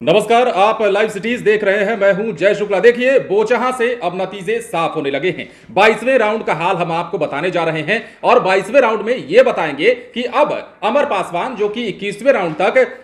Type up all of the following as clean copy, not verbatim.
नमस्कार, आप live cities देख रहे हैं। मैं हूं जय शुक्ला। देखिए, बोचहां से अब नतीजे साफ होने लगे हैं। 22वें राउंड का हाल हम आपको बताने जा रहे हैं और 22वें राउंड में यह बताएंगे कि अब अमर पासवान जो कि 21वें राउंड तक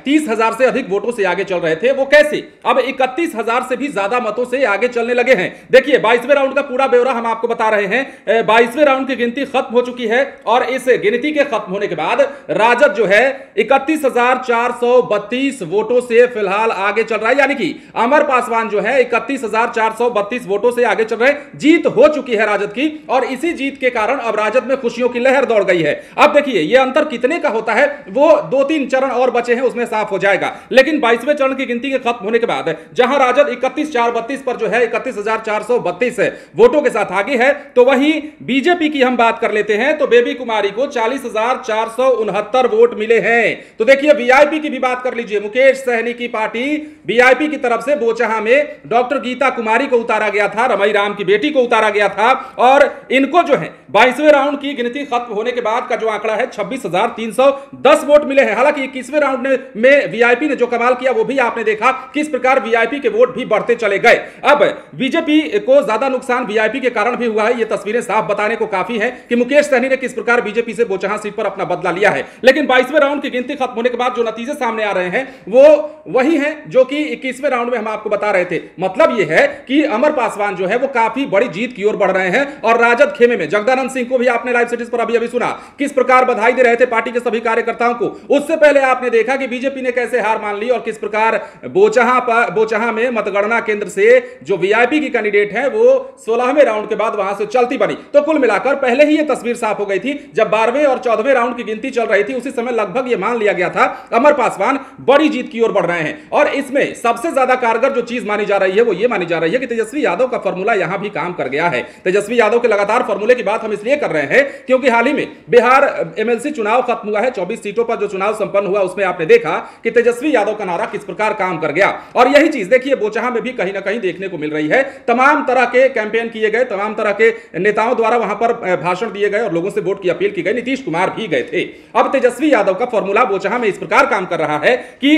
30,000 से अधिक वोटों से आगे चल रहे थे, वो कैसे अब 31,000 से भी ज्यादा मतों से आगे चलने लगे हैं। देखिए, 22वें राउंड का पूरा ब्यौरा हम आपको बता रहे हैं। 22वें राउंड की गिनती खत्म हो चुकी है और इस गिनती के खत्म होने के बाद राजद जो है 31,432 वोटों से फिलहाल आगे चल रहा है। यानी कि अमर पासवान जो है 31,432 वोटों से आगे चल रहे हैं। जीत हो चुकी है राजद की और इसी जीत के कारण अब राजद में खुशियों की लहर दौड़ गई है। अब देखिए, यह अंतर कितने का होता है वो 2-3 चरण और बचे हैं, उसमें साफ हो जाएगा। लेकिन 22वें चरण की गिनती के खत्म होने के बाद जहां राजद 31,432 पर जो है 31,432 वोटों के साथ आगे है, तो वहीं बीजेपी की हम बात कर लेते हैं तो बेबी कुमारी को 40,469 वोट मिले हैं। तो देखिए, वीआईपी की भी बात कर लीजिए। मुकेश सहनी की पार्टी वीआईपी की तरफ से बोचहां में डॉक्टर गीता कुमारी को उतारा गया था, रमई राम की बेटी को उतारा गया था और इनको जो है 22वें राउंड की गिनती खत्म होने के बाद का जो आंकड़ा है 26,310 वोट मिले हैं। हालांकि 21वें राउंड में वीआईपी ने जो कमाल किया वो भी आपने देखा, किस प्रकार वीआईपी के वोट भी बढ़ते चले गए। अब बीजेपी को ज्यादा नुकसान वीआईपी के कारण भी हुआ है। ये तस्वीरें साफ बताने को काफी है कि मुकेश सहनी ने किस प्रकार बीजेपी से बोचहां सीट पर अपना बदला लिया है। लेकिन 22वें राउंड की गिनती खत्म होने के बाद जो नतीजे सामने आ रहे हैं वो वही है जो कि 21वें राउंड में हम आपको बता रहे थे। मतलब यह है कि अमर पासवान जो है वो काफी बड़ी जीत की ओर बढ़ रहे हैं और राजद खेमे में जगदानंद सिंह को भी आपने लाइव सिटीज पर अभी सुना किस प्रकार बधाई दे रहे थे पार्टी के सभी कार्यकर्ताओं को। उससे पहले आपने देखा कि बीजेपी ने कैसे हार मान ली और किस प्रकार बोचहां में मतगणना केंद्र से जो वीआईपी की कैंडिडेट है वो 16वें राउंड के बाद वहां से चलती बनी। तो कुल मिलाकर पहले ही यह तस्वीर साफ हो गई थी। जब 12वें और 14वें राउंड की गिनती चल रही थी उसी समय लगभग यह मान लिया गया था अमर पासवान बड़ी जीत की ओर बढ़ रहे हैं। और इसमें सबसे ज्यादा कारगर जो चीज मानी जा रही है वो ये मानी जा रही है कि तेजस्वी यादव का फॉर्मूला यहां भी काम कर गया है। तेजस्वी यादव के लगातार फॉर्मूले की बात हम इसलिए कर रहे हैं क्योंकि हाल ही में बिहार एमएलसी चुनाव खत्म हुआ है। 24 सीटों पर जो चुनाव संपन्न हुआ उसमें आपने देखा कि तेजस्वी यादव का नारा किस प्रकार काम कर गया। और यही चीज देखिए बोचहां में भी कहीं ना कहीं देखने को मिल रही है। तमाम तरह के कैंपेन किए गए, तमाम तरह के नेताओं द्वारा वहां पर भाषण दिए गए और लोगों से वोट की अपील की गई। नीतीश कुमार भी गए थे। अब तेजस्वी यादव का फॉर्मूला बोचहां में इस प्रकार काम कर रहा है कि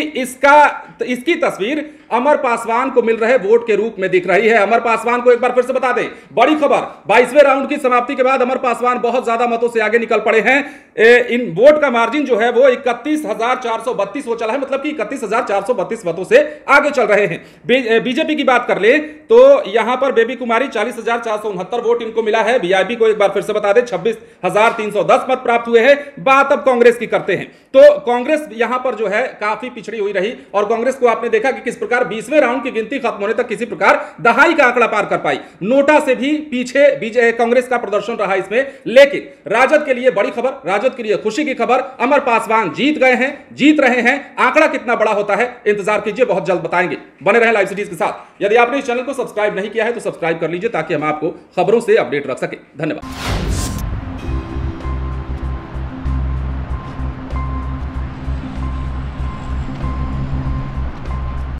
इसकी तस्वीर अमर पासवान को मिल रहे वोट के रूप में दिख रही है। अमर पासवान को एक बार फिर से बता दें, बड़ी खबर, 22वें राउंड की समाप्ति के बाद अमर पासवान बहुत ज्यादा मतों से आगे निकल पड़े हैं। इन वोट का मार्जिन जो है वो 31,432 हो चला है, मतलब कि 31,432 मतों से आगे चल रहे हैं। बीजेपी की बात कर ले तो यहां पर बेबी कुमारी 40,469 वोट इनको मिला है। वीआईपी को एक बार फिर से बता दें 26,310 मत प्राप्त हुए हैं। बात अब कांग्रेस की करते हैं तो कांग्रेस यहां पर जो है काफी पिछड़ी हुई रही और कांग्रेस को आपने देखा कि किस प्रकार 20वें राउंड की गिनती खत्म होने तक किसी प्रकार दहाई का आंकड़ा पार कर पाई। नोटा से भी पीछे कांग्रेस का प्रदर्शन रहा इसमें। लेकिन राजद के लिए बड़ी खबर, राजद के लिए खुशी की खबर, अमर पासवान जीत गए हैं, जीत रहे हैं। आंकड़ा कितना बड़ा होता है इंतजार कीजिए, बहुत जल्द बताएंगे। बने रहे लाइव सिटीज के साथ। यदि आपने इस चैनल को सब्सक्राइब नहीं किया है तो सब्सक्राइब कर लीजिए ताकि हम आपको खबरों से अपडेट रख सके। धन्यवाद।